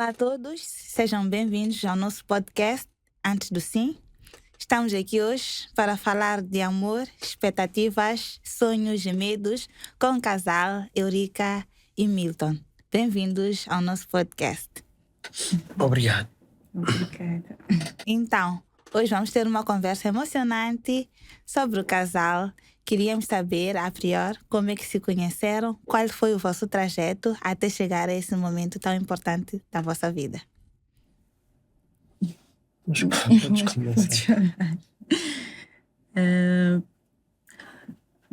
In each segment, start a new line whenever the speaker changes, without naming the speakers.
Olá a todos, sejam bem-vindos ao nosso podcast Antes do Sim. Estamos aqui hoje para falar de amor, expectativas, sonhos e medos com o casal Eurica e Milton. Bem-vindos ao nosso podcast.
Obrigado.
Obrigada.
Então, hoje vamos ter uma conversa emocionante sobre o casal. Queríamos saber, a priori, como é que se conheceram, qual foi o vosso trajeto até chegar a esse momento tão importante da vossa vida.
Vamos começar.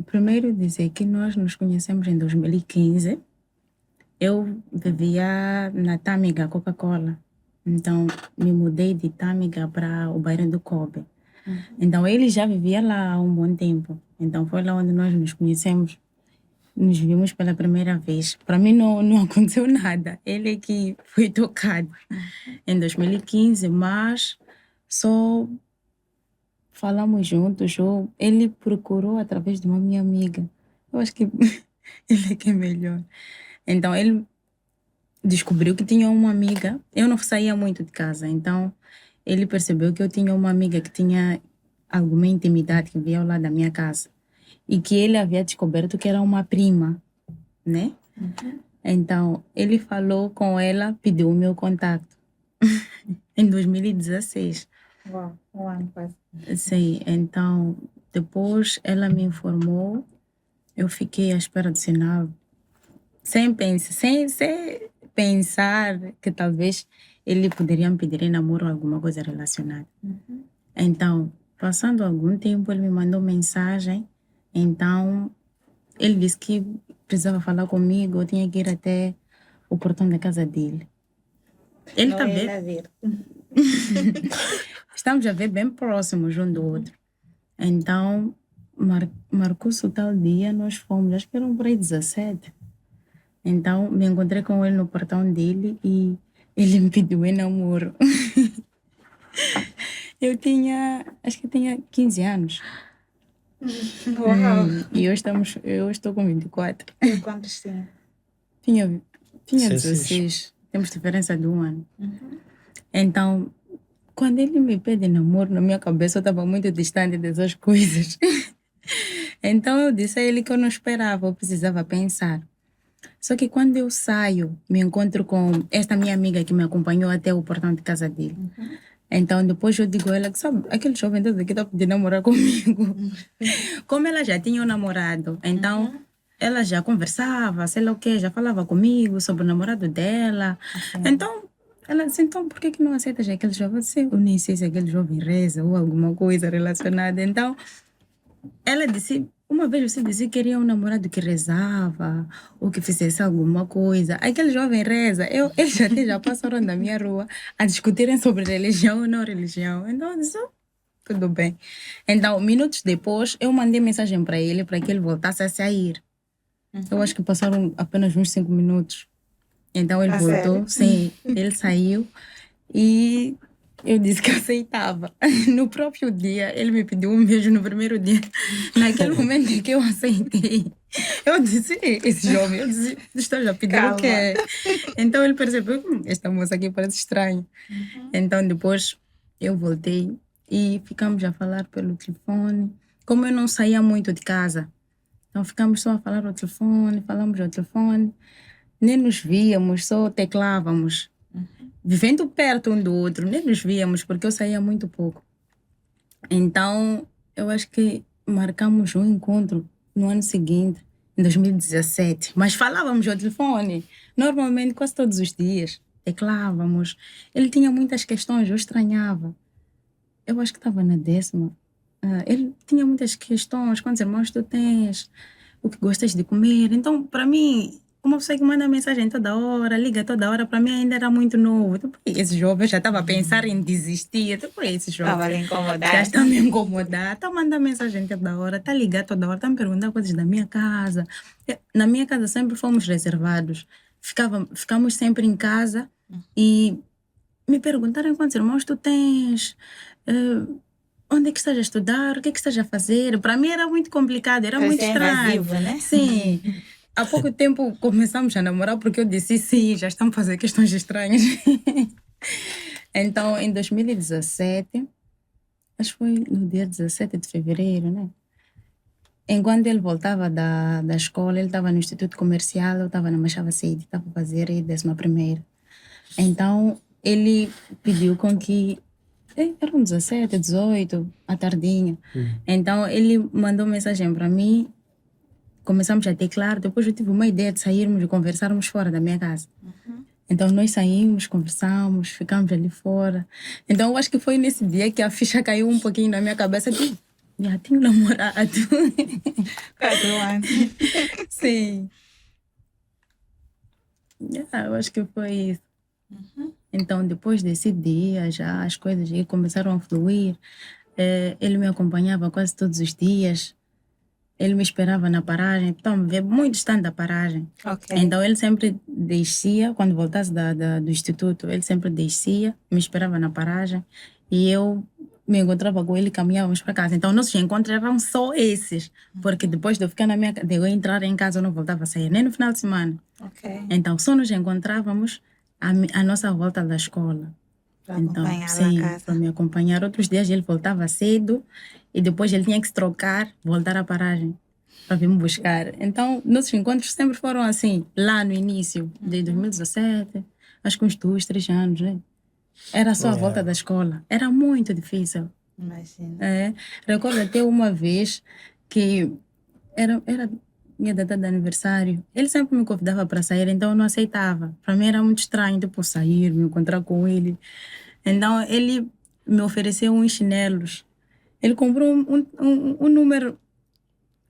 Primeiro dizer que nós nos conhecemos em 2015. Eu vivia na Tâmega, Coca-Cola. Então, me mudei de Tâmega para o bairro do Kobe. Então, ele já vivia lá há um bom tempo. Então, foi lá onde nós nos conhecemos. Nos vimos pela primeira vez. Para mim, não aconteceu nada. Ele é que foi tocado em 2015, mas só falamos juntos. Ele procurou através de uma minha amiga. Eu acho que ele é que é melhor. Então, ele descobriu que tinha uma amiga. Eu não saía muito de casa, então ele percebeu que eu tinha uma amiga que tinha alguma intimidade, que vivia ao lado da minha casa. E que ele havia descoberto que era uma prima, né? Então, ele falou com ela, pediu o meu contato. Em 2016.
Uau, um ano quase.
Sim, então, depois ela me informou. Eu fiquei à espera do sinal. Sem pensar que talvez ele poderia me pedir em namoro ou alguma coisa relacionada. Então, passando algum tempo, ele me mandou mensagem. Então, ele disse que precisava falar comigo, eu tinha que ir até o portão da casa dele. Ele
Não
tá
é
bem.
a ver.
Estamos a ver bem próximos um do outro. Então, marcou-se o tal dia, nós fomos, acho que eram por aí 17. Então, me encontrei com ele no portão dele e ele me pediu em namoro. Acho que tinha 15 anos.
Uau!
E eu estou com 24.
E quantos tinha?
Tinha
16.
16. Temos diferença de um ano. Então, quando ele me pede namoro, na minha cabeça eu estava muito distante dessas coisas. Então, eu disse a ele que eu não esperava, eu precisava pensar. Só que quando eu saio, me encontro com esta minha amiga que me acompanhou até o portão de casa dele. Então, depois eu digo a ela que, sabe, aquele jovem todo aqui está pedindo namorar comigo. Como ela já tinha um namorado, então ela já conversava, sei lá o quê, já falava comigo sobre o namorado dela. Então, ela disse, então por que não aceitas aquele jovem? Eu disse, eu nem sei se aquele jovem reza ou alguma coisa relacionada. Então, ela disse, uma vez você disse que queria um namorado que rezava ou que fizesse alguma coisa. Aquele jovem reza. Eles até já passaram na minha rua a discutirem sobre religião ou não religião. Então, eu disse, tudo bem. Então, minutos depois, eu mandei mensagem para que ele voltasse a sair. Eu acho que passaram apenas uns 5 minutos. Então, ele voltou.
Sério?
Sim, ele saiu e eu disse que aceitava. No próprio dia, ele me pediu um beijo no primeiro dia. Naquele momento em que eu aceitei, eu disse, esse jovem, eu disse, estou já pedindo o quê? Então, ele percebeu que esta moça aqui parece estranha. Então, depois, eu voltei e ficamos a falar pelo telefone. Como eu não saía muito de casa, então ficamos só a falar ao telefone, falamos ao telefone. Nem nos víamos, só teclávamos. Vivendo perto um do outro, nem nos víamos, porque eu saía muito pouco. Então, eu acho que marcamos um encontro no ano seguinte, em 2017. Mas falávamos ao telefone, normalmente quase todos os dias. Teclávamos. Ele tinha muitas questões, eu estranhava. Eu acho que estava na 10ª. Ele tinha muitas questões. Quantos irmãos tu tens? O que gostas de comer? Então, para mim, uma pessoa que manda mensagem toda hora, liga toda hora, para mim ainda era muito novo. Então, esse jovem já estava a pensar em desistir. Então, esse jovem
Estava a lhe incomodar.
já está a me incomodar. Está a mandar mensagem toda hora, está a ligar toda hora, está a me perguntar coisas da minha casa. Na minha casa sempre fomos reservados. Ficamos sempre em casa e me perguntaram quantos irmãos tu tens, onde é que estás a estudar, o que é que estás a fazer. Para mim era muito complicado, era muito
Parecia
estranho.
invasivo, né?
Sim. há pouco tempo começamos a namorar porque eu disse sim, já estamos a fazer questões estranhas. Então, em 2017, acho que foi no dia 17 de fevereiro, né? Enquanto ele voltava da escola, ele estava no Instituto Comercial, eu estava na Machava Seed, estava a fazer a 11ª. Então, ele pediu com que... Eram 17, 18, à tardinha. Então, ele mandou mensagem para mim, começamos a teclar, depois eu tive uma ideia de sairmos e conversarmos fora da minha casa. Então, nós saímos, conversamos, ficamos ali fora. Então, eu acho que foi nesse dia que a ficha caiu um pouquinho na minha cabeça, tipo, já tenho namorado.
4 anos.
Sim. Eu acho que foi isso. Então, depois desse dia, já as coisas aí começaram a fluir. Ele me acompanhava quase todos os dias. Ele me esperava na paragem. Então, muito distante da paragem.
Ok.
Então, ele sempre descia, quando voltasse do instituto, ele sempre descia, me esperava na paragem. E eu me encontrava com ele e caminhávamos para casa. Então, nossos encontros eram só esses. Porque depois de eu ficar de eu entrar em casa, eu não voltava a sair, nem no final de semana.
Ok.
Então, só nos encontrávamos à nossa volta da escola.
Para
Então,
acompanhar
sim,
a casa.
para me acompanhar. Outros dias ele voltava cedo e depois ele tinha que se trocar, voltar à paragem para vir me buscar. Então, nossos encontros sempre foram assim, lá no início, de 2017, acho que uns 2, 3 anos, né? Era só a volta da escola. Era muito difícil.
Imagina.
Recordo até uma vez que era minha data de aniversário. Ele sempre me convidava para sair, então eu não aceitava. Para mim era muito estranho, tipo, sair, me encontrar com ele. Então ele me ofereceu uns chinelos. Ele comprou um número,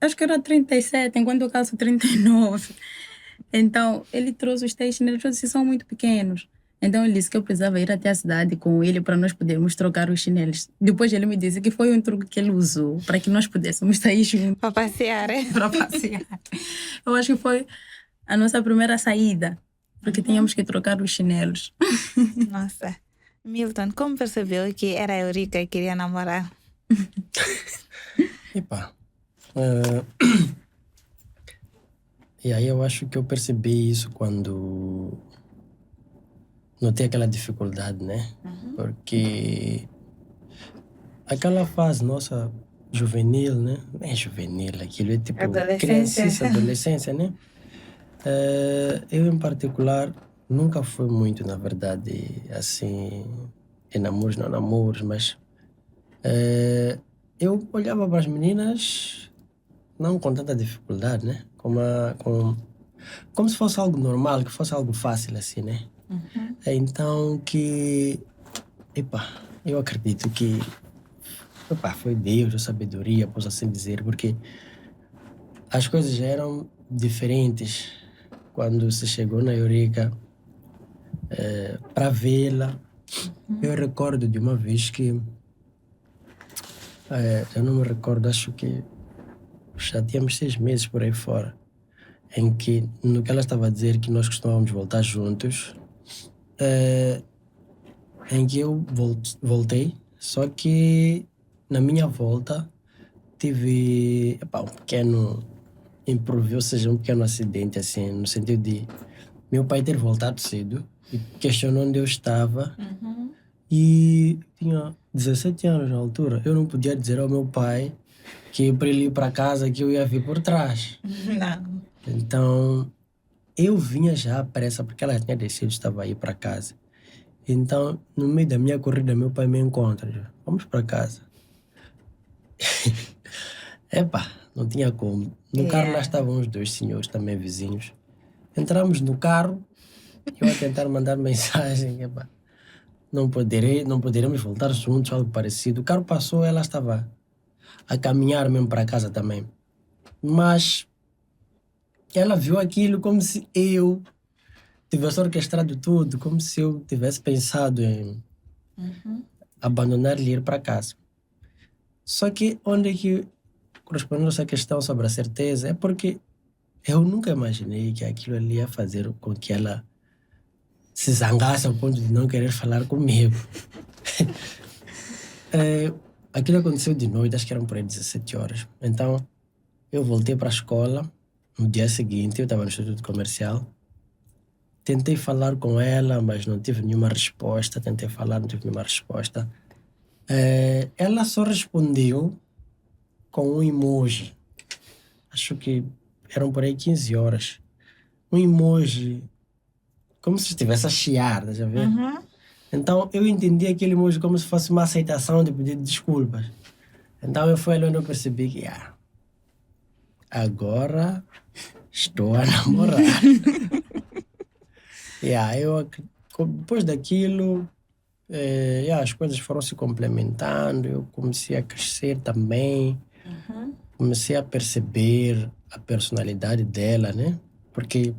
acho que era 37, enquanto eu calço 39. Então ele trouxe os 3 chinelos, eu disse, são muito pequenos. Então ele disse que eu precisava ir até a cidade com ele para nós podermos trocar os chinelos. Depois ele me disse que foi um truque que ele usou para que nós pudéssemos sair juntos.
Para passear, é?
Para passear. Eu acho que foi a nossa primeira saída, porque tínhamos que trocar os chinelos.
Nossa. Milton, como percebeu que era a Eurica que queria namorar?
Epá. E aí eu acho que eu percebi isso quando notei aquela dificuldade, né? Porque aquela fase nossa juvenil, né? Não é juvenil, aquilo é tipo
Adolescência.
criancice, adolescência, né? Eu em particular nunca fui muito, na verdade, assim, em namoros, não namoros, mas eu olhava para as meninas não com tanta dificuldade, né? Como se fosse algo normal, que fosse algo fácil, assim, né? Então eu acredito que foi Deus, a sabedoria, posso assim dizer, porque as coisas já eram diferentes quando se chegou na Eurica para vê-la. Eu recordo de uma vez que eu não me recordo, acho que já tínhamos 6 meses por aí fora, em que, no que ela estava a dizer que nós costumávamos voltar juntos, em que eu voltei, só que na minha volta tive um pequeno improviso, ou seja, um pequeno acidente, assim, no sentido de meu pai ter voltado cedo e questionou onde eu estava. E tinha 17 anos na altura. Eu não podia dizer ao meu pai que para ele ir para casa que eu ia vir por trás.
Não.
Então, eu vinha já à pressa, porque ela tinha descido, estava aí para casa. Então, no meio da minha corrida, meu pai me encontra. Vamos para casa. Não tinha como. No carro lá estavam os 2 senhores, também vizinhos. Entramos no carro, eu a tentar mandar mensagem. Não poderemos voltar juntos, algo parecido. O carro passou, ela estava a caminhar mesmo para casa também. Mas ela viu aquilo como se eu tivesse orquestrado tudo, como se eu tivesse pensado em abandonar e ir para casa. Só que onde é que, correspondendo a essa questão sobre a certeza, é porque eu nunca imaginei que aquilo ali ia fazer com que ela se zangasse ao ponto de não querer falar comigo. Aquilo aconteceu de noite, acho que eram por aí 17 horas. Então, eu voltei para a escola, No dia seguinte, eu estava no Instituto Comercial. Tentei falar com ela, mas não tive nenhuma resposta. Tentei falar, não tive nenhuma resposta. Ela só respondeu com um emoji. Acho que eram por aí 15 horas. Um emoji, como se estivesse a chiar, estás a ver? Então eu entendi aquele emoji como se fosse uma aceitação de pedir desculpas. Então eu fui ali onde eu percebi que agora estou a namorar. Depois daquilo, as coisas foram se complementando, eu comecei a crescer também, comecei a perceber a personalidade dela, né? Porque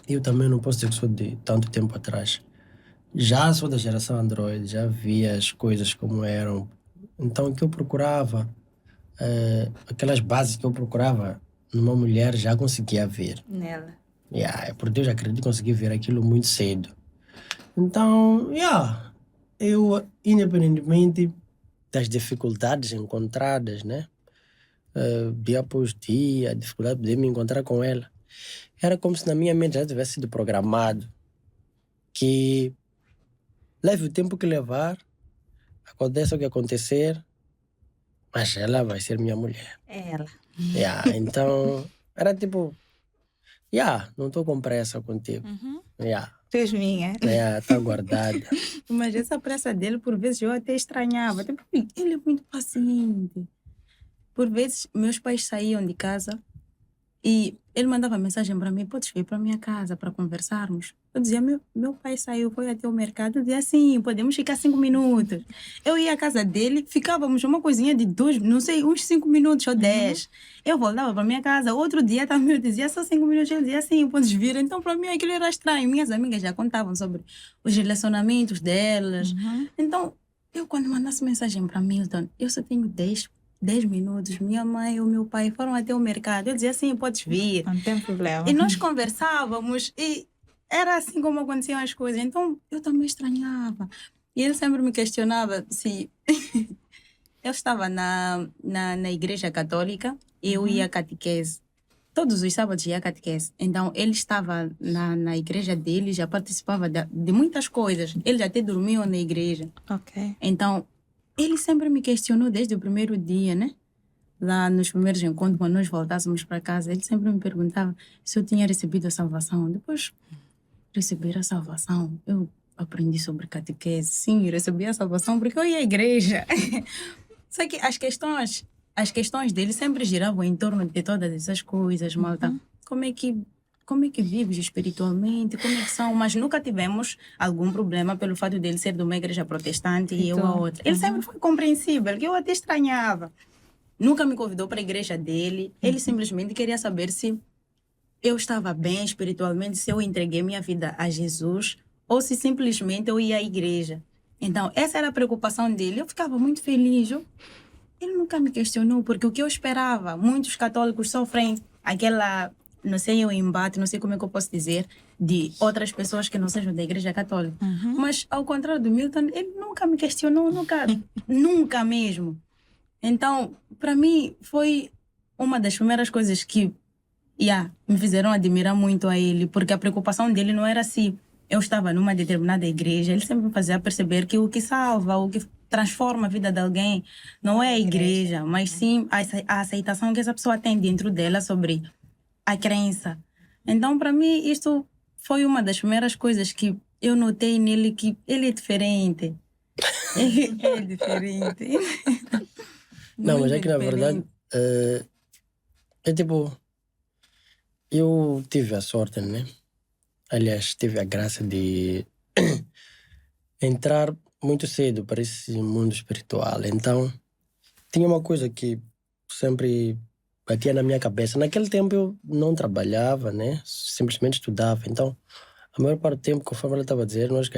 eu também não posso dizer que sou de tanto tempo atrás. Já sou da geração Android, já via as coisas como eram. Então o que eu procurava, aquelas bases que eu procurava numa mulher, já conseguia ver.
Nela.
Por Deus, acredito que consegui ver aquilo muito cedo. Então, eu, independentemente das dificuldades encontradas, né? Dia após dia, a dificuldade de me encontrar com ela, era como se na minha mente já tivesse sido programado que leve o tempo que levar, aconteça o que acontecer, mas ela vai ser minha mulher.
Ela.
Então, era tipo, não estou com pressa contigo.
Tu és minha.
Tá guardada.
Mas essa pressa dele, por vezes, eu até estranhava. Tipo, ele é muito paciente. Por vezes, meus pais saíam de casa e ele mandava mensagem para mim: podes vir para minha casa para conversarmos? Eu dizia: meu pai saiu, foi até o mercado. Eu dizia: sim, podemos ficar 5 minutos. Eu ia à casa dele, ficávamos uma coisinha de uns 5 minutos ou 10. Eu voltava para minha casa. Outro dia também eu dizia: só 5 minutos. Ele dizia: sim, podes vir. Então, para mim, aquilo era estranho. Minhas amigas já contavam sobre os relacionamentos delas. Então, eu quando mandasse mensagem para Milton, eu só tenho 10 minutos, minha mãe ou meu pai foram até o mercado. Eu dizia: assim, podes vir.
Não tem problema.
E nós conversávamos e era assim como aconteciam as coisas. Então eu também estranhava. E ele sempre me questionava se eu estava na igreja católica e eu ia à catequese. Todos os sábados ia à catequese. Então ele estava na igreja dele, já participava de muitas coisas. Ele até dormiu na igreja.
Ok.
Então ele sempre me questionou desde o primeiro dia, né? Lá nos primeiros encontros, quando nós voltássemos para casa, ele sempre me perguntava se eu tinha recebido a salvação. Depois de receber a salvação, eu aprendi sobre catequese. Sim, eu recebi a salvação porque eu ia à igreja. Só que as questões dele sempre giravam em torno de todas essas coisas, malta. Como é que vives espiritualmente? Como é que são? Mas nunca tivemos algum problema pelo fato dele ser de uma igreja protestante e eu a outra. Ele sempre foi compreensível, que eu até estranhava. Nunca me convidou para a igreja dele. Ele simplesmente queria saber se eu estava bem espiritualmente, se eu entreguei minha vida a Jesus ou se simplesmente eu ia à igreja. Então, essa era a preocupação dele. Eu ficava muito feliz. Ele nunca me questionou, porque o que eu esperava, muitos católicos sofrem aquela, não sei, o embate, não sei como é que eu posso dizer, de outras pessoas que não sejam da igreja católica. Mas, ao contrário do Milton, ele nunca me questionou, nunca mesmo. Então, para mim, foi uma das primeiras coisas que me fizeram admirar muito a ele, porque a preocupação dele não era se eu estava numa determinada igreja. Ele sempre me fazia perceber que o que salva, o que transforma a vida de alguém não é a igreja, mas sim a aceitação que essa pessoa tem dentro dela sobre a crença. Então, para mim, isto foi uma das primeiras coisas que eu notei nele, que ele é diferente. Ele é diferente.
Não, mas é que na verdade é tipo, eu tive a sorte, né? Aliás, tive a graça de entrar muito cedo para esse mundo espiritual. Então, tinha uma coisa que sempre batia na minha cabeça. Naquele tempo eu não trabalhava, né? Simplesmente estudava. Então, a maior parte do tempo, conforme ela estava a dizer, nós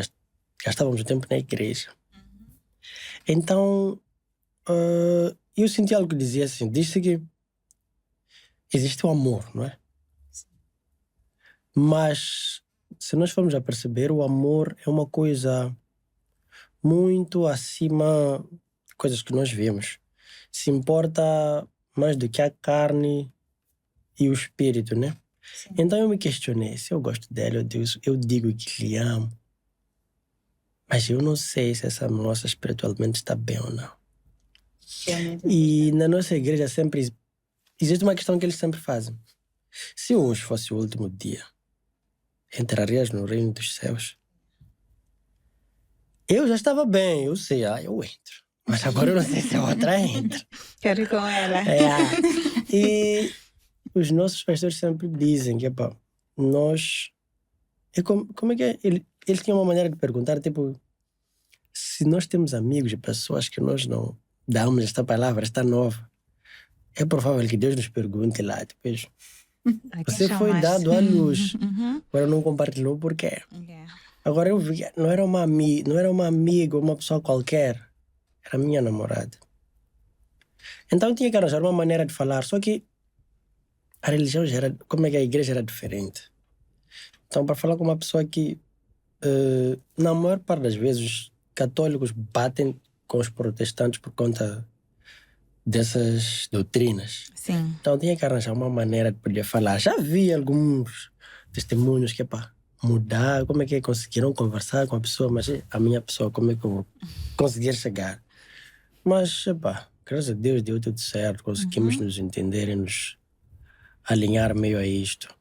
gastávamos o tempo na igreja. Então, eu senti algo que dizia assim, disse que existe o amor, não é? Mas, se nós formos a perceber, o amor é uma coisa muito acima de coisas que nós vemos. Se importa mais do que a carne, e o espírito, né?
Sim.
Então eu me questionei, se eu gosto dela, eu digo que lhe amo. Mas eu não sei se essa moça espiritualmente está bem ou não. E na nossa igreja sempre existe uma questão que eles sempre fazem. Se hoje fosse o último dia, entrarias no reino dos céus? Eu já estava bem, eu sei, eu entro. Mas agora eu não sei se a outra entra.
Quero ir com ela.
E os nossos pastores sempre dizem que, nós... como é que é? Eles tinham uma maneira de perguntar, tipo, se nós temos amigos e pessoas que nós não damos esta palavra, esta nova, é provável que Deus nos pergunte lá depois. Você foi dado à luz, agora não compartilhou por quê? Agora eu vi, não era uma amiga, uma pessoa qualquer, era minha namorada. Então eu tinha que arranjar uma maneira de falar, só que a religião já era, como é que a igreja era diferente. Então para falar com uma pessoa que, na maior parte das vezes, os católicos batem com os protestantes por conta dessas doutrinas.
Sim.
Então tinha que arranjar uma maneira de poder falar. Já vi alguns testemunhos que, mudar, como é que conseguiram conversar com a pessoa, mas a minha pessoa, como é que eu vou conseguir chegar? Mas, graças a Deus deu tudo certo, conseguimos nos entender e nos alinhar meio a isto.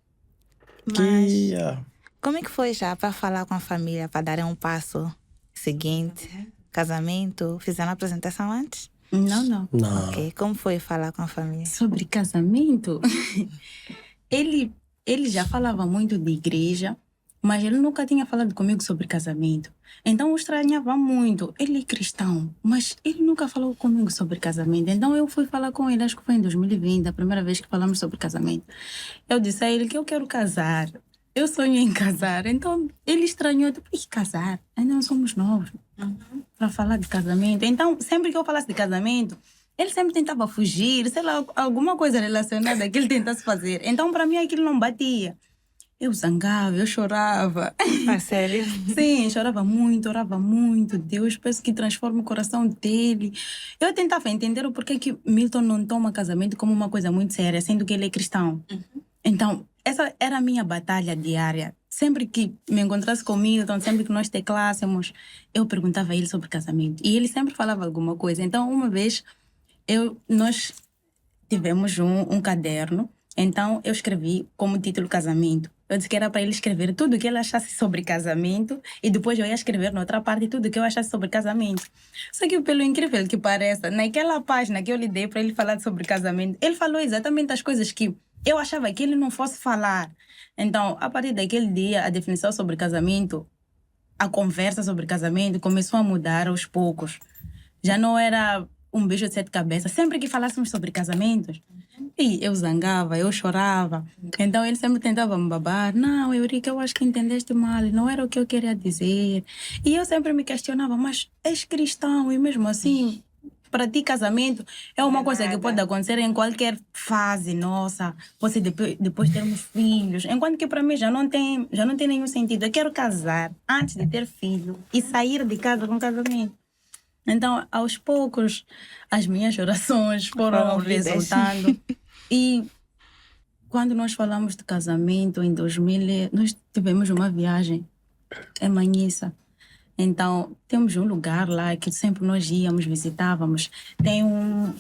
Mas como é que foi já para falar com a família, para darem um passo seguinte? Casamento? Fizeram a apresentação antes?
Não.
Ok, como foi falar com a família?
Sobre casamento, ele já falava muito de igreja, mas ele nunca tinha falado comigo sobre casamento. Então eu estranhava muito. Ele é cristão, mas ele nunca falou comigo sobre casamento. Então eu fui falar com ele, acho que foi em 2020, a primeira vez que falamos sobre casamento. Eu disse a ele que eu quero casar. Eu sonho em casar. Então ele estranhou, tipo, casar? Ainda não somos novos para falar de casamento. Então sempre que eu falasse de casamento, ele sempre tentava fugir, sei lá, alguma coisa relacionada que ele tentasse fazer. Então para mim aquilo não batia. Eu zangava, eu chorava.
Sério?
Sim, chorava muito, orava muito. Deus, peço que transforme o coração dele. Eu tentava entender o porquê que Milton não toma casamento como uma coisa muito séria, sendo que ele é cristão. Então, essa era a minha batalha diária. Sempre que me encontrasse com Milton, sempre que nós teclássemos, eu perguntava a ele sobre casamento. E ele sempre falava alguma coisa. Então, uma vez, nós tivemos um caderno. Então, eu escrevi como título casamento. Eu disse que era para ele escrever tudo o que ele achasse sobre casamento e depois eu ia escrever na outra parte tudo o que eu achasse sobre casamento. Só que, pelo incrível que pareça, naquela página que eu lhe dei para ele falar sobre casamento, ele falou exatamente as coisas que eu achava que ele não fosse falar. Então, a partir daquele dia, a definição sobre casamento, a conversa sobre casamento começou a mudar aos poucos. Já não era um beijo de 7 cabeças. Sempre que falássemos sobre casamentos, e eu zangava, eu chorava. Então ele sempre tentava me babar. Não, Eurica, eu acho que entendeste mal. Não era o que eu queria dizer. E eu sempre me questionava, mas és cristão e mesmo assim, para ti casamento é uma coisa que pode acontecer em qualquer fase nossa. Você depois termos filhos. Enquanto que para mim já não tem nenhum sentido. Eu quero casar antes de ter filho e sair de casa com casamento. Então, aos poucos, as minhas orações foram resultando. E quando nós falamos de casamento, em 2000, nós tivemos uma viagem em Manhissa. Então, temos um lugar lá que sempre nós íamos, visitávamos. Tem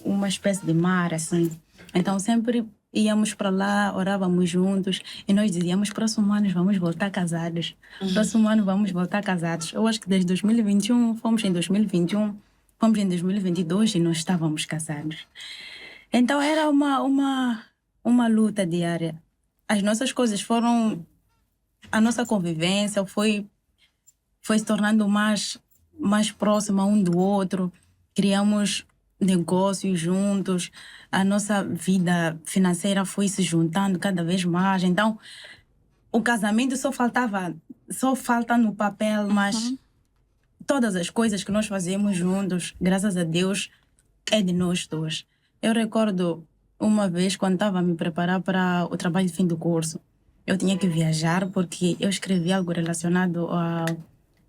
uma espécie de mar, assim. Então, sempre íamos para lá, orávamos juntos. E nós dizíamos, próximo ano vamos voltar casados. Próximo ano vamos voltar casados. Eu acho que desde 2021, fomos em 2021, fomos em 2022 e nós estávamos casados. Então, era uma luta diária. As nossas coisas foram... A nossa convivência foi se tornando mais próxima um do outro. Criamos negócios juntos. A nossa vida financeira foi se juntando cada vez mais. Então, o casamento só falta no papel, mas todas as coisas que nós fazemos juntos, graças a Deus, é de nós dois. Eu recordo uma vez, quando estava a me preparar para o trabalho de fim do curso, eu tinha que viajar porque eu escrevi algo relacionado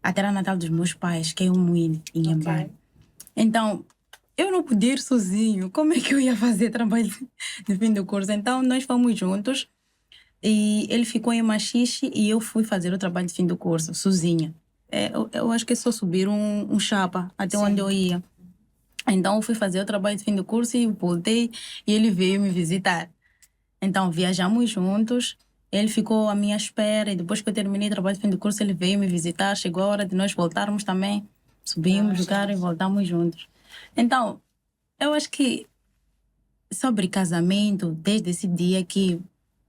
à terra natal dos meus pais, que é o Moinho, em Nhambane. Então, eu não podia ir sozinho. Como é que eu ia fazer trabalho de fim do curso? Então, nós fomos juntos e ele ficou em Machixe e eu fui fazer o trabalho de fim do curso, sozinha. Eu acho que é só subir um chapa até onde eu ia. Então, eu fui fazer o trabalho de fim do curso e voltei e ele veio me visitar. Então, viajamos juntos. Ele ficou à minha espera e depois que eu terminei o trabalho de fim do curso, ele veio me visitar. Chegou a hora de nós voltarmos também. Subimos o carro e voltamos juntos. Então, eu acho que sobre casamento, desde esse dia que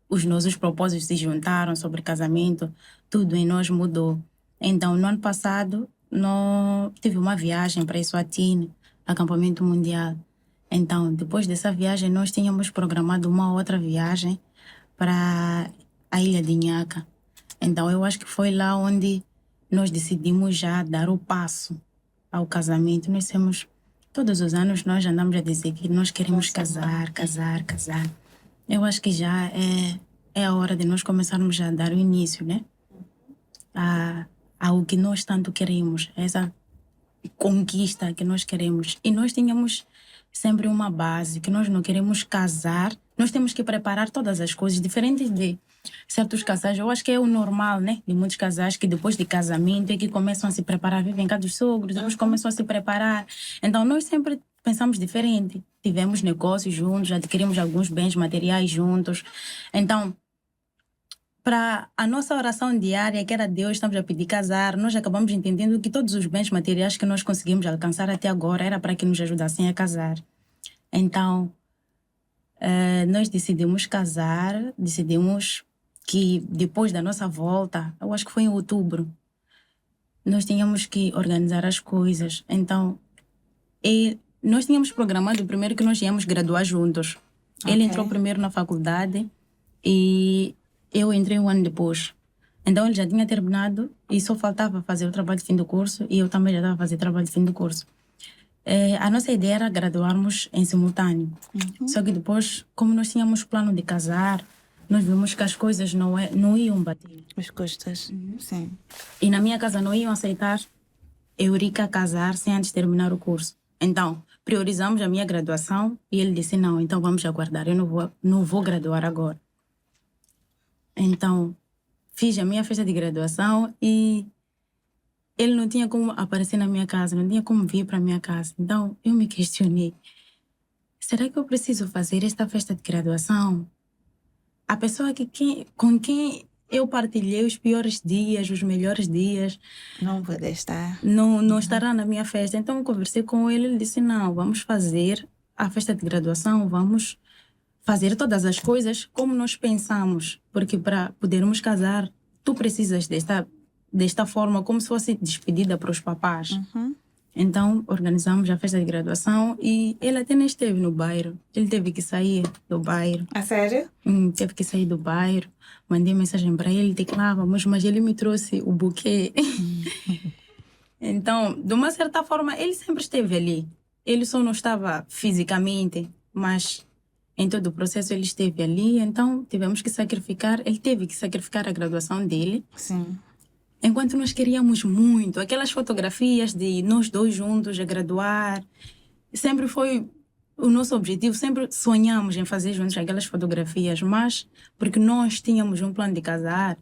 os nossos propósitos se juntaram sobre casamento, tudo em nós mudou. Então, no ano passado, nós tive uma viagem para Eswatini, acampamento mundial. Então, depois dessa viagem, nós tínhamos programado uma outra viagem para a ilha de Nhaca. Então, eu acho que foi lá onde nós decidimos já dar o passo ao casamento. Nós temos, todos os anos, nós andamos a dizer que nós queremos casar. Eu acho que já é a hora de nós começarmos a dar o início, né? Ao que nós tanto queremos, essa conquista que nós queremos. E nós tínhamos sempre uma base, que nós não queremos casar, nós temos que preparar todas as coisas, diferentes de certos casais. Eu acho que é o normal, né? De muitos casais que depois de casamento é que começam a se preparar, vivem cá dos sogros, depois começam a se preparar. Então, nós sempre pensamos diferente. Tivemos negócios juntos, adquirimos alguns bens materiais juntos. Então, para a nossa oração diária, que era Deus, estamos a pedir casar, nós acabamos entendendo que todos os bens materiais que nós conseguimos alcançar até agora era para que nos ajudassem a casar. Então, nós decidimos casar, decidimos que depois da nossa volta, eu acho que foi em outubro, nós tínhamos que organizar as coisas. Então, nós tínhamos programado primeiro que nós íamos graduar juntos. Ele entrou primeiro na faculdade e eu entrei um ano depois. Então, ele já tinha terminado e só faltava fazer o trabalho de fim do curso e eu também já estava a fazer trabalho de fim do curso. A nossa ideia era graduarmos em simultâneo. Só que depois, como nós tínhamos plano de casar, nós vimos que as coisas não iam bater.
Os custos, sim.
E na minha casa não iam aceitar Eurica casar sem antes terminar o curso. Então, priorizamos a minha graduação e ele disse, não, então vamos aguardar, eu não vou graduar agora. Então, fiz a minha festa de graduação e ele não tinha como aparecer na minha casa, não tinha como vir para a minha casa. Então, eu me questionei, será que eu preciso fazer esta festa de graduação? A pessoa com quem eu partilhei os piores dias, os melhores dias,
não pode estar.
Não estará na minha festa. Então, eu conversei com ele, ele disse, não, vamos fazer a festa de graduação, vamos fazer todas as coisas como nós pensamos, porque para podermos casar, tu precisas desta forma, como se fosse despedida para os papás. Então, organizamos a festa de graduação e ele até nem esteve no bairro. Ele teve que sair do bairro.
A sério?
Teve que sair do bairro. Mandei mensagem para ele, declarávamos, mas ele me trouxe o buquê. Então, de uma certa forma, ele sempre esteve ali. Ele só não estava fisicamente, mas em todo o processo ele esteve ali. Então, tivemos que sacrificar. Ele teve que sacrificar a graduação dele.
Sim.
Enquanto nós queríamos muito, aquelas fotografias de nós dois juntos a graduar, sempre foi o nosso objetivo, sempre sonhamos em fazer juntos aquelas fotografias, mas porque nós tínhamos um plano de casar,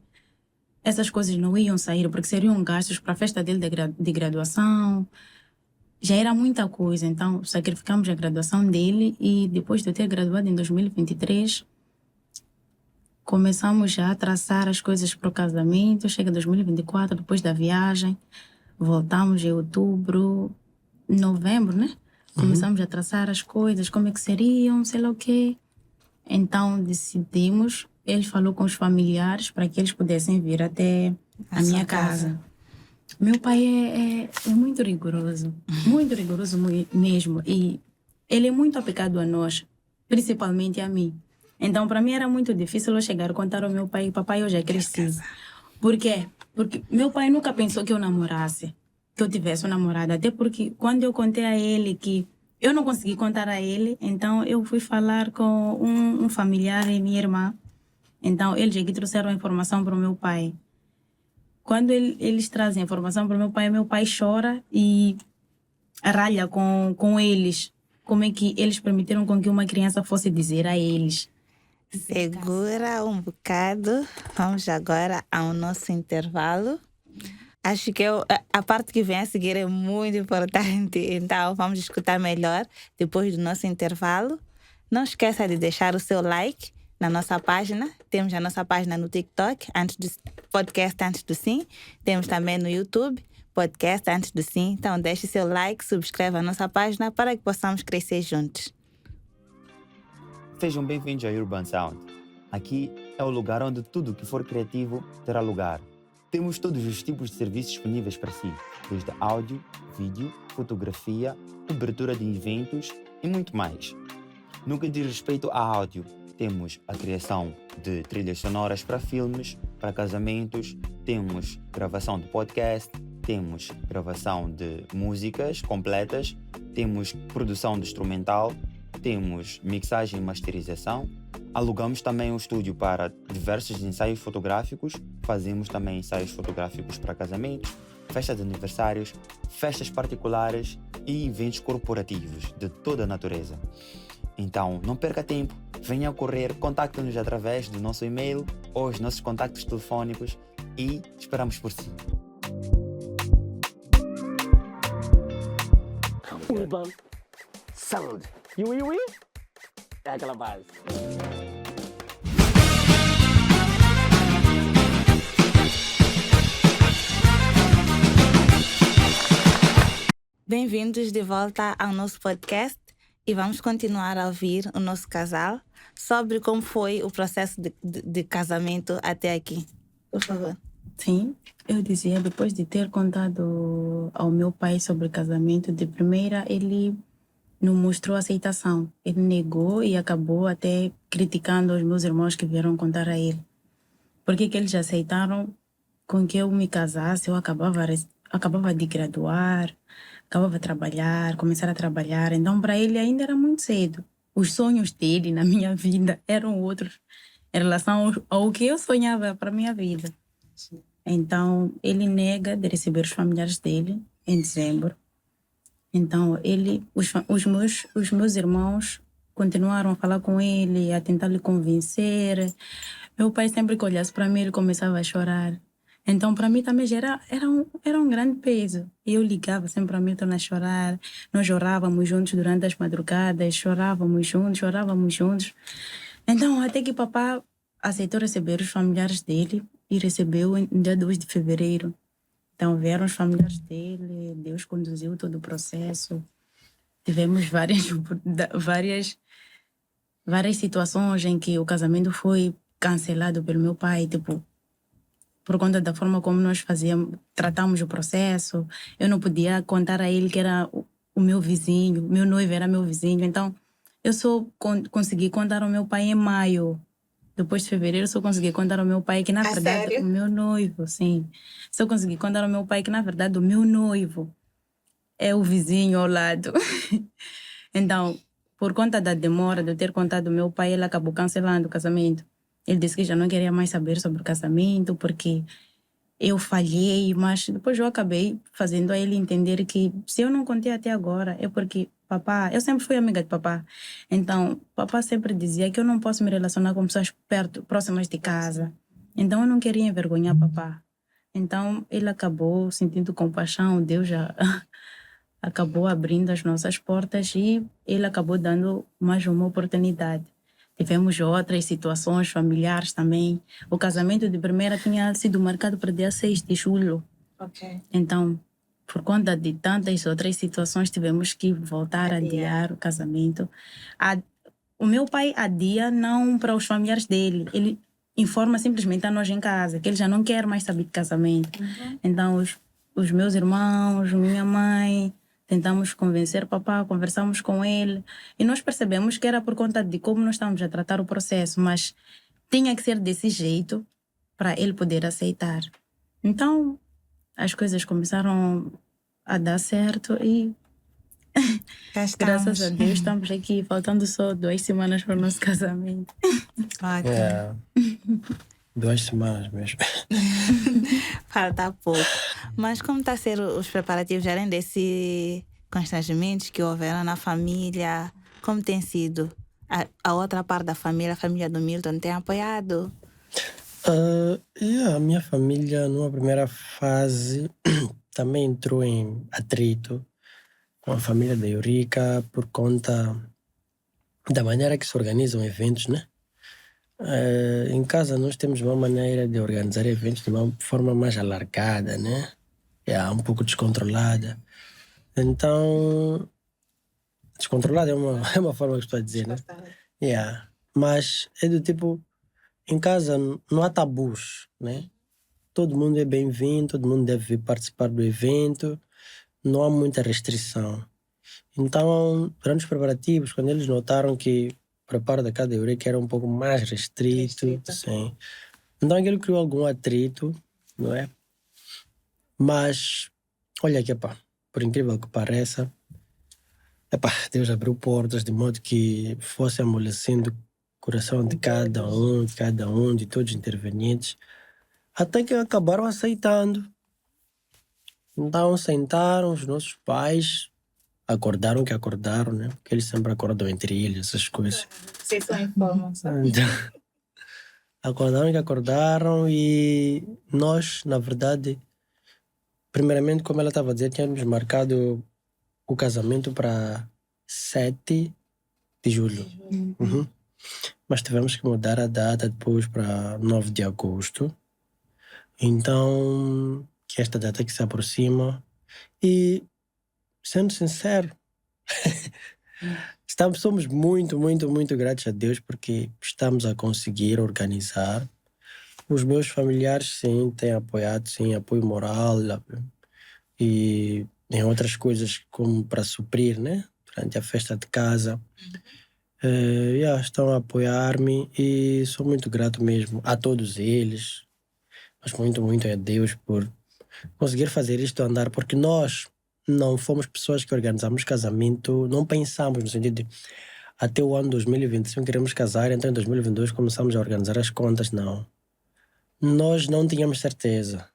essas coisas não iam sair, porque seriam gastos para a festa dele de graduação, já era muita coisa. Então, sacrificamos a graduação dele e depois de eu ter graduado em 2023, começamos já a traçar as coisas para o casamento. Chega 2024, depois da viagem, voltamos em outubro, novembro, né? Começamos a traçar as coisas, como é que seriam, sei lá o quê. Então decidimos, ele falou com os familiares para que eles pudessem vir até a minha casa. Meu pai é muito rigoroso mesmo. E ele é muito apegado a nós, principalmente a mim. Então, para mim era muito difícil eu chegar e contar ao meu pai, papai, eu já cresci. Por quê? Porque meu pai nunca pensou que eu namorasse, que eu tivesse uma namorada. Até porque quando eu contei a ele que eu não consegui contar a ele, então eu fui falar com um familiar e minha irmã. Então, eles aqui trouxeram a informação para o meu pai. Quando eles trazem a informação para o meu pai chora e ralha com eles. Como é que eles permitiram com que uma criança fosse dizer a eles?
Segura um bocado. Vamos agora ao nosso intervalo. Acho que a parte que vem a seguir é muito importante. Então, vamos escutar melhor depois do nosso intervalo. Não esqueça de deixar o seu like na nossa página. Temos a nossa página no TikTok, podcast Antes do Sim. Temos também no YouTube, podcast Antes do Sim. Então, deixe seu like, subscreva a nossa página para que possamos crescer juntos.
Sejam bem-vindos ao Urban Sound. Aqui é o lugar onde tudo que for criativo terá lugar. Temos todos os tipos de serviços disponíveis para si, desde áudio, vídeo, fotografia, cobertura de eventos e muito mais. No que diz respeito a áudio, temos a criação de trilhas sonoras para filmes, para casamentos, temos gravação de podcast, temos gravação de músicas completas, temos produção de instrumental, temos mixagem e masterização. Alugamos também um estúdio para diversos ensaios fotográficos. Fazemos também ensaios fotográficos para casamentos, festas de aniversários, festas particulares e eventos corporativos de toda a natureza. Então, não perca tempo, venha correr, contacte-nos através do nosso e-mail ou os nossos contactos telefónicos e esperamos por si.
Urban Sound. Yui? É aquela base.
Bem-vindos de volta ao nosso podcast e vamos continuar a ouvir o nosso casal sobre como foi o processo de casamento até aqui. Por favor.
Sim, eu dizia, depois de ter contado ao meu pai sobre casamento, de primeira ele não mostrou aceitação. Ele negou e acabou até criticando os meus irmãos que vieram contar a ele. Porque que eles aceitaram com que eu me casasse, eu acabava de graduar, acabava de trabalhar, começar a trabalhar. Então, para ele ainda era muito cedo. Os sonhos dele na minha vida eram outros em relação ao que eu sonhava para a minha vida. Então, ele nega de receber os familiares dele em dezembro. Então, os meus irmãos continuaram a falar com ele, a tentar lhe convencer. Meu pai sempre que olhasse para mim, ele começava a chorar. Então, para mim também já era um grande peso. E eu ligava sempre para mim, a chorar. Nós chorávamos juntos durante as madrugadas, chorávamos juntos. Então, até que papá aceitou receber os familiares dele e recebeu no dia 2 de fevereiro. Então, vieram os familiares dele, Deus conduziu todo o processo. Tivemos várias situações em que o casamento foi cancelado pelo meu pai, tipo, por conta da forma como nós tratamos o processo. Eu não podia contar a ele que era o meu vizinho, meu noivo era meu vizinho. Então, eu só consegui contar ao meu pai em maio. Depois de fevereiro, só consegui contar ao meu pai que, na verdade,
sério?
o meu noivo, sim. Só consegui contar ao meu pai que, na verdade, o meu noivo é o vizinho ao lado. Então, por conta da demora de eu ter contado ao meu pai, ele acabou cancelando o casamento. Ele disse que já não queria mais saber sobre o casamento, porque eu falhei, mas depois eu acabei fazendo a ele entender que se eu não contei até agora é porque papá, eu sempre fui amiga de papá. Então, papá sempre dizia que eu não posso me relacionar com pessoas próximas de casa. Então, eu não queria envergonhar papá. Então, ele acabou sentindo compaixão, Deus já acabou abrindo as nossas portas e ele acabou dando mais uma oportunidade. Tivemos outras situações familiares também. O casamento de primeira tinha sido marcado para dia 6 de julho.
Ok.
Então, por conta de tantas outras situações, tivemos que voltar a adiar o casamento. O meu pai adia não para os familiares dele. Ele informa simplesmente a nós em casa que ele já não quer mais saber de casamento. Então, os meus irmãos, minha mãe, tentamos convencer papá, conversamos com ele. E nós percebemos que era por conta de como nós estávamos a tratar o processo, mas tinha que ser desse jeito para ele poder aceitar. Então, as coisas começaram a dar certo e graças a Deus estamos aqui, faltando só 2 semanas para o nosso casamento.
Ótimo.
2 semanas mesmo.
Falta pouco. Mas como está a ser os preparativos além constrangimentos que houveram na família? Como tem sido? A outra parte da família, a família do Milton, tem apoiado?
A minha família, numa primeira fase, também entrou em atrito com a família da Eurica por conta da maneira que se organizam eventos, né? Em casa nós temos uma maneira de organizar eventos de uma forma mais alargada, né? Um pouco descontrolada. Então, descontrolada é é uma forma que estou a dizer, né? Mas é do tipo, em casa não há tabus, né? Todo mundo é bem-vindo, todo mundo deve participar do evento, não há muita restrição. Então, durante os preparativos, quando eles notaram que o preparo da casa da Eurica era um pouco mais restrito. Sim. Então aquilo criou algum atrito, não é? Mas, olha aqui, por incrível que pareça, Deus abriu portas de modo que fosse amolecendo o coração de cada um, de todos os intervenientes, até que acabaram aceitando. Então sentaram os nossos pais, acordaram, né? Porque eles sempre acordam entre eles, essas coisas.
Vocês são informação.
Acordaram e nós, na verdade, primeiramente, como ela estava a dizer, tínhamos marcado o casamento para 7 de julho. Uhum. Mas tivemos que mudar a data depois para 9 de agosto. Então, que é esta data que se aproxima. E, sendo sincero, somos muito, muito, muito gratos a Deus porque estamos a conseguir organizar. Os meus familiares, sim, têm apoiado, sim, apoio moral e em outras coisas como para suprir, né? Durante a festa de casa. Estão a apoiar-me e sou muito grato mesmo a todos eles. Mas muito, muito a Deus por conseguir fazer isto andar, porque nós não fomos pessoas que organizamos casamento, não pensamos no sentido de até o ano 2025 queremos casar, então em 2022 começamos a organizar as contas, não. Nós não tínhamos certeza,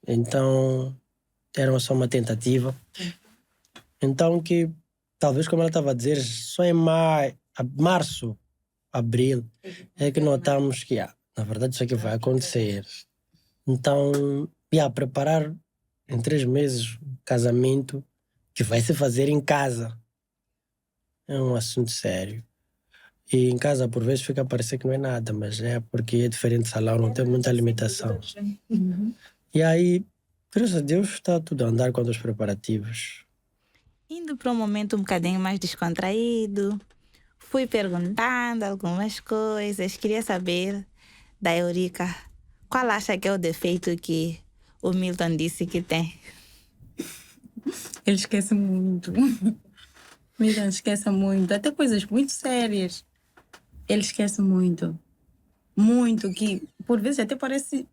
então era só uma tentativa. Então que, talvez como ela estava a dizer, só em março, abril, é que notamos que, na verdade isso aqui vai acontecer. Então, preparar em 3 meses um casamento que vai se fazer em casa é um assunto sério. E em casa, por vezes, fica a parecer que não é nada, mas é porque é diferente salão, não tem muita limitação. E aí, graças a Deus, está tudo a andar com os preparativos.
Indo para um momento um bocadinho mais descontraído, fui perguntando algumas coisas, queria saber da Eurica, qual acha que é o defeito que o Milton disse que tem?
Ele esquece muito. Milton esquece muito. Até coisas muito sérias. Ele esquece muito. Muito, que por vezes até parece...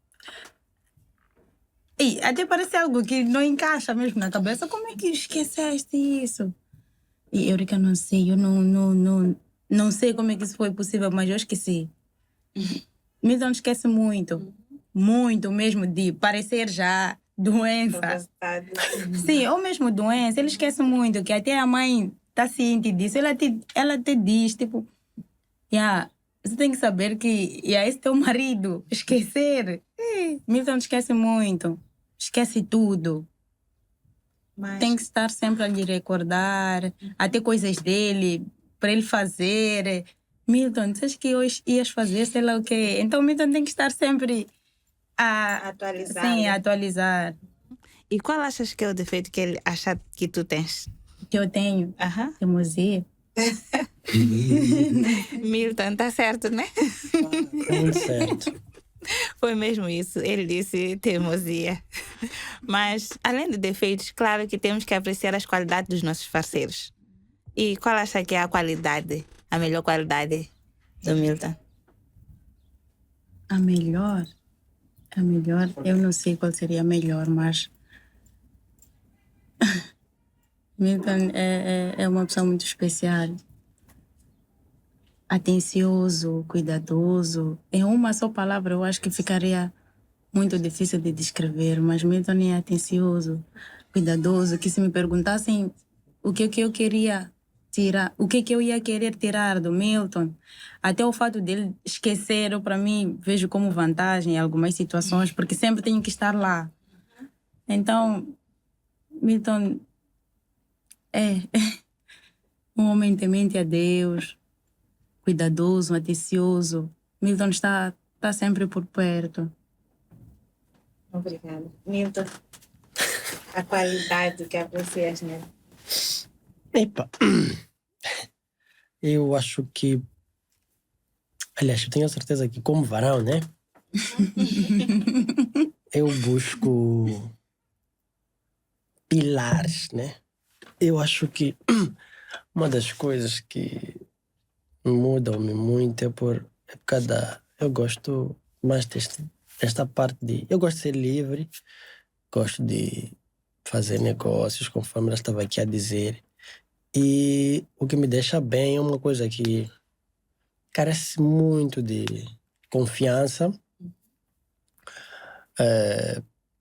até parece algo que não encaixa mesmo na cabeça. Como é que esqueceste isso? E Eurica, não sei. Eu não sei como é que isso foi possível, mas eu esqueci. Milton esquece muito. Muito mesmo, de parecer já doença. Sim, ou mesmo doença. Ele esquece muito, que até a mãe está ciente disso. Ela te diz, tipo, você tem que saber que esse teu marido, esquecer. Milton esquece muito. Esquece tudo. Mas tem que estar sempre a lhe recordar, até coisas dele, para ele fazer. Milton, disseste que hoje ias fazer, sei lá o quê. Então, Milton tem que estar sempre a atualizar. Sim, a atualizar.
E qual achas que é o defeito que ele acha que tu tens?
Que eu tenho? Teimosia.
Milton, tá certo, né?
Muito certo.
Foi mesmo isso. Ele disse teimosia. Mas, além de defeitos, claro que temos que apreciar as qualidades dos nossos parceiros. E qual acha que é a melhor qualidade do Milton?
A melhor, eu não sei qual seria a melhor, mas Milton é uma pessoa muito especial. Atencioso, cuidadoso. Em uma só palavra eu acho que ficaria muito difícil de descrever, mas Milton é atencioso, cuidadoso, que se me perguntassem o que eu queria tirar, o que eu ia querer tirar do Milton, até o fato dele esquecer, eu para mim vejo como vantagem em algumas situações, porque sempre tenho que estar lá. Então, Milton é um homem temente a Deus, cuidadoso, atencioso. Milton está sempre por perto.
Obrigada. Milton, a qualidade que aprecias nele.
Epa. Eu acho que... Aliás, eu tenho certeza que como varão, né? Eu busco pilares, né? Eu acho que uma das coisas que mudam-me muito é por causa da... Eu gosto mais desta parte de... Eu gosto de ser livre, gosto de fazer negócios, conforme ela estava aqui a dizer. E o que me deixa bem é uma coisa que carece muito de confiança,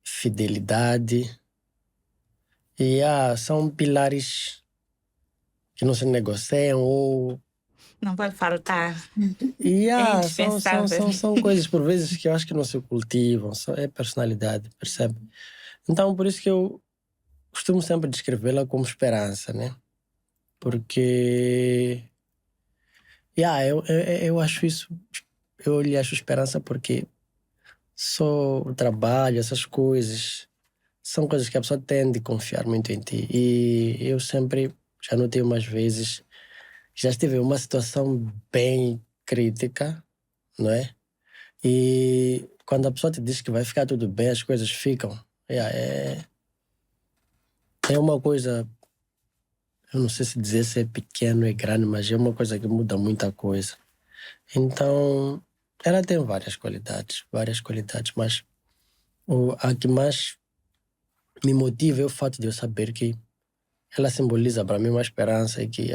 fidelidade. E são pilares que não se negociam ou...
Não pode faltar.
E
É
são
indispensável.
coisas por vezes que eu acho que não se cultivam, é personalidade, percebe? Então por isso que eu costumo sempre descrevê-la como esperança, né? Porque eu acho isso, eu lhe acho esperança porque só o trabalho, essas coisas, são coisas que a pessoa tem de confiar muito em ti. E eu sempre, já notei umas vezes, já estive em uma situação bem crítica, não é? E quando a pessoa te diz que vai ficar tudo bem, as coisas ficam. É uma coisa, eu não sei se dizer se é pequeno, é grande, mas é uma coisa que muda muita coisa. Então, ela tem várias qualidades, mas a que mais me motiva é o fato de eu saber que ela simboliza para mim uma esperança e que,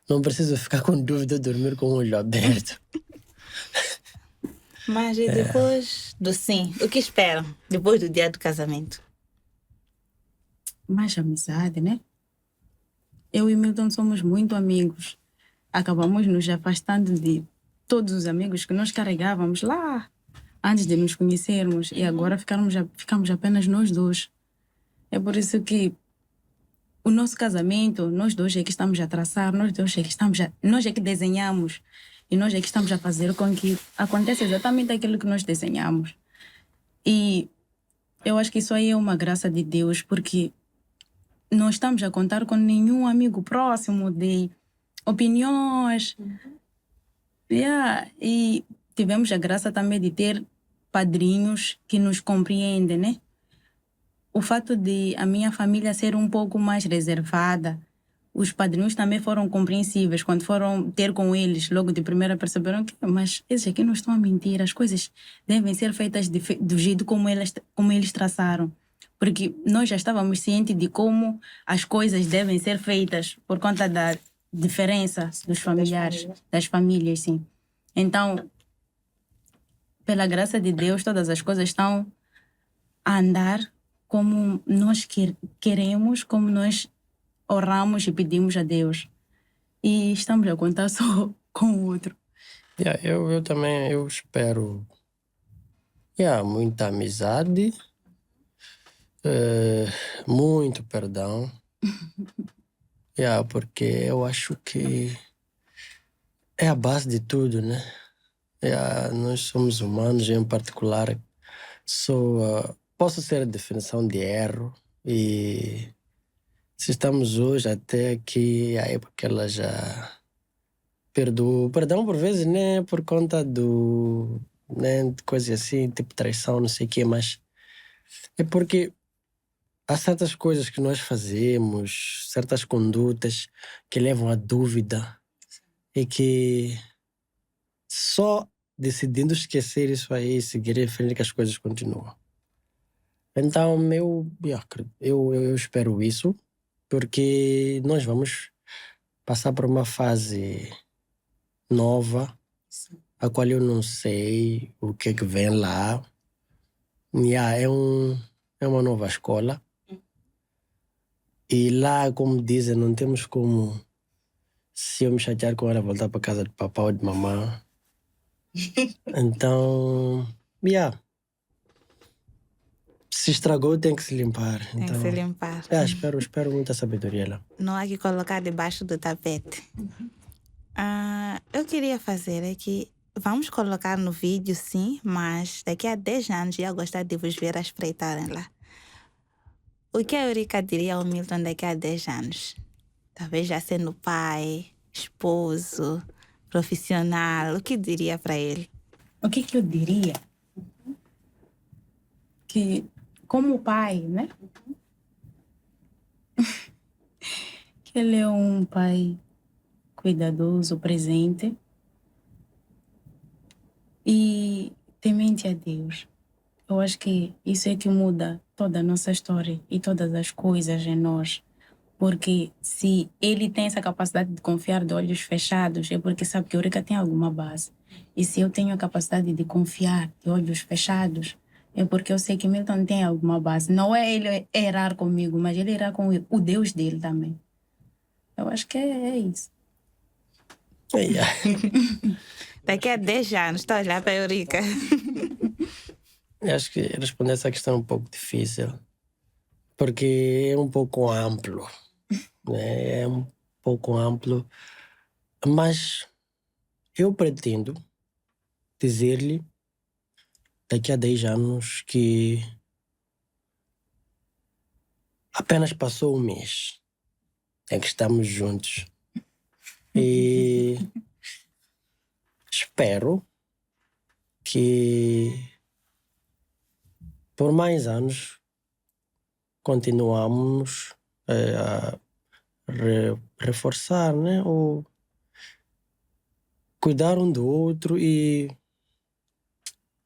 não preciso ficar com dúvida de dormir com o olho aberto.
Mas e depois do sim? O que esperam depois do dia do casamento?
Mais amizade, né? Eu e Milton somos muito amigos. Acabamos nos afastando de todos os amigos que nós carregávamos lá antes de nos conhecermos. E agora ficamos apenas nós dois. É por isso que o nosso casamento, nós dois é que estamos a traçar, nós é que desenhamos e nós é que estamos a fazer com que aconteça exatamente aquilo que nós desenhamos. E eu acho que isso aí é uma graça de Deus, porque não estamos a contar com nenhum amigo próximo de opiniões. E tivemos a graça também de ter padrinhos que nos compreendem, né? O fato de a minha família ser um pouco mais reservada, os padrinhos também foram compreensíveis. Quando foram ter com eles, logo de primeira perceberam que mas esses aqui não estão a mentir, as coisas devem ser feitas do jeito como eles traçaram. Porque nós já estávamos cientes de como as coisas devem ser feitas por conta da diferença dos familiares, das famílias, sim. Então, pela graça de Deus, todas as coisas estão a andar como nós queremos, como nós oramos e pedimos a Deus. E estamos a contar só com o outro.
Eu também, eu espero muita amizade, muito perdão. Porque eu acho que é a base de tudo, né? Nós somos humanos, eu em particular posso ser a definição de erro, e se estamos hoje até aqui, é porque ela já perdoou. Perdão por vezes, né? Por conta né, de coisas assim, tipo traição, não sei o quê, mas é porque há certas coisas que nós fazemos, certas condutas que levam à dúvida e que só decidindo esquecer isso aí, seguir em frente, que as coisas continuam. Então, eu espero isso, porque nós vamos passar por uma fase nova, a qual eu não sei o que é que vem lá. É uma nova escola. E lá, como dizem, não temos como, se eu me chatear com ela, voltar para casa de papai ou de mamãe. Então, se estragou, tem que se limpar.
Tem
Então,
que se limpar.
espero muita sabedoria lá.
Não há que colocar debaixo do tapete. Eu queria fazer é que vamos colocar no vídeo, sim, mas daqui a 10 anos eu ia gostar de vos ver a espreitarem lá. O que a Eurica diria ao Milton daqui a 10 anos? Talvez já sendo pai, esposo, profissional. O que diria para ele?
O que eu diria? Que, como pai, né? Que ele é um pai cuidadoso, presente e temente a Deus. Eu acho que isso é que muda toda a nossa história e todas as coisas em nós. Porque se ele tem essa capacidade de confiar de olhos fechados, é porque sabe que a Eurica tem alguma base. E se eu tenho a capacidade de confiar de olhos fechados, é porque eu sei que Milton tem alguma base. Não é ele errar comigo, mas ele irá com o Deus dele também. Eu acho que é isso.
Daqui a 10 anos, estou a olhar para a Eurica.
Eu acho que responder essa questão é um pouco difícil, porque é um pouco amplo, né? É um pouco amplo, mas eu pretendo dizer-lhe daqui a 10 anos que apenas passou um mês em que estamos juntos e espero que por mais anos continuamos a reforçar, né? Ou cuidar um do outro e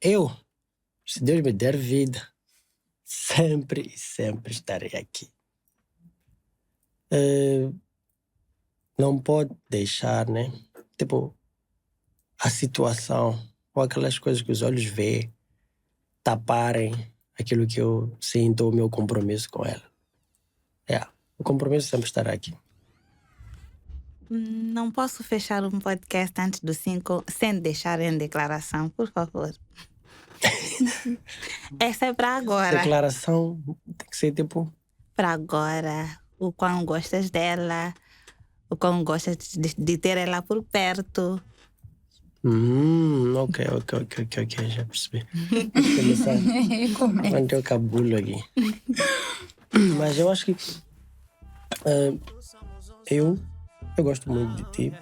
eu, se Deus me der vida, sempre e sempre estarei aqui. Não pode deixar, né? Tipo, a situação ou aquelas coisas que os olhos veem taparem aquilo que eu sinto, o meu compromisso com ela. O compromisso sempre estará aqui.
Não posso fechar um podcast antes do 5 sem deixar em declaração, por favor. Essa é para agora.
Declaração tem que ser tipo...
Para agora. O quão gostas dela, o quão gostas de ter ela por perto.
Ok, já percebi. Manter o cabulo aqui. Mas eu acho que eu gosto muito de ti.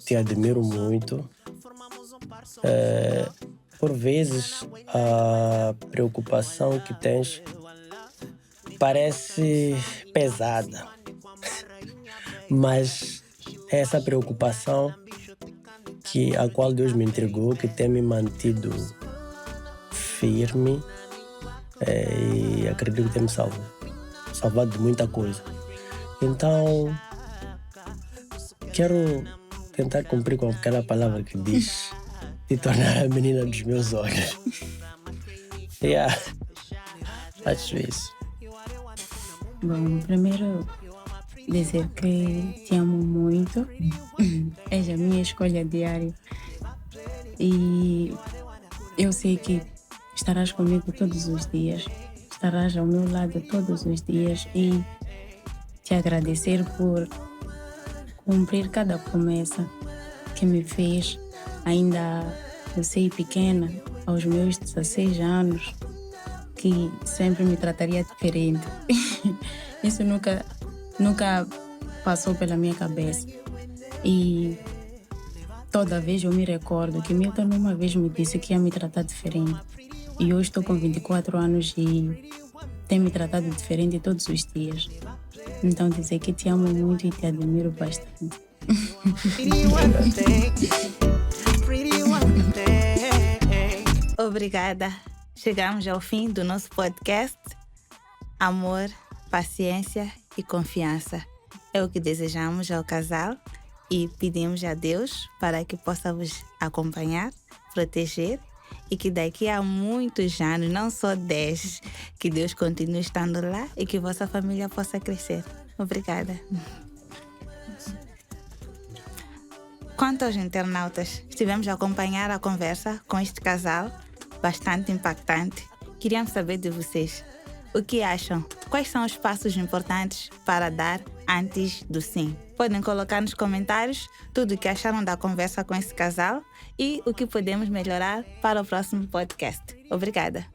Te admiro muito. Por vezes a preocupação que tens parece pesada, mas essa preocupação a qual Deus me entregou, que tem me mantido firme, e acredito que tem me salvado de muita coisa. Então, quero tentar cumprir com aquela palavra que diz de tornar a menina dos meus olhos. Acho isso.
Bom, primeiro dizer que te amo muito. És a minha escolha diária. E eu sei que estarás comigo todos os dias. Estarás ao meu lado todos os dias. E te agradecer por cumprir cada promessa que me fez. Ainda eu sei pequena, aos meus 16 anos, que sempre me trataria diferente. Isso nunca passou pela minha cabeça. E toda vez eu me recordo que Milton uma vez me disse que ia me tratar diferente. E hoje estou com 24 anos e tem me tratado diferente todos os dias. Então dizer que te amo muito e te admiro bastante.
Obrigada. Chegamos ao fim do nosso podcast. Amor, paciência e confiança é o que desejamos ao casal e pedimos a Deus para que possa vos acompanhar, proteger e que daqui a muitos anos, não só 10, que Deus continue estando lá e que vossa família possa crescer. Obrigada. Quanto aos internautas, estivemos a acompanhar a conversa com este casal, bastante impactante. Queríamos saber de vocês. O que acham? Quais são os passos importantes para dar antes do sim? Podem colocar nos comentários tudo o que acharam da conversa com esse casal e o que podemos melhorar para o próximo podcast. Obrigada.